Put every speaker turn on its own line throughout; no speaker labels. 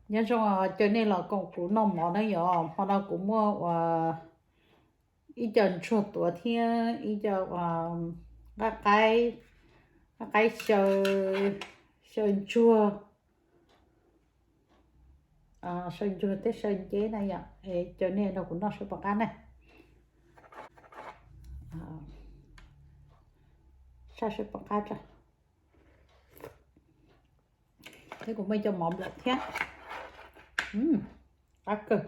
nhớ trong cho nên là con cũng nó mỏ nó nhỏ họ nó cũng mua ít chân chuột tuổi thiên ít cho các cái sờ sờ chua sờ chua tới sờ chế này ạ cho nên nó cũng nó sẽ bạc ăn này à, sao sẽ bạc ăn ra thế cũng mới cho mỏm lại thế ác cơ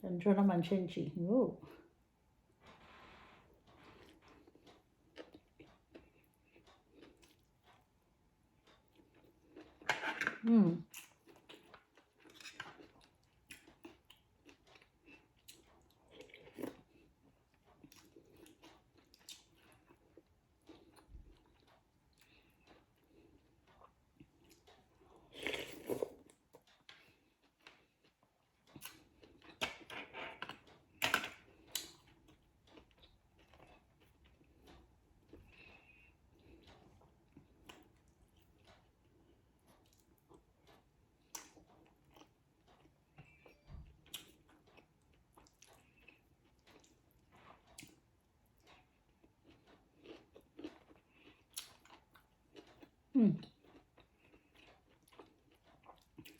chân chua nó mình xin chỉ ngủ ừ ừ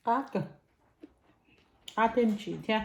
ác cơ ác thêm chỉ thế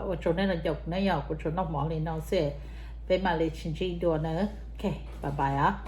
我做那个肉那样，我做那毛里那些，被买来亲戚多呢，OK，拜拜啊。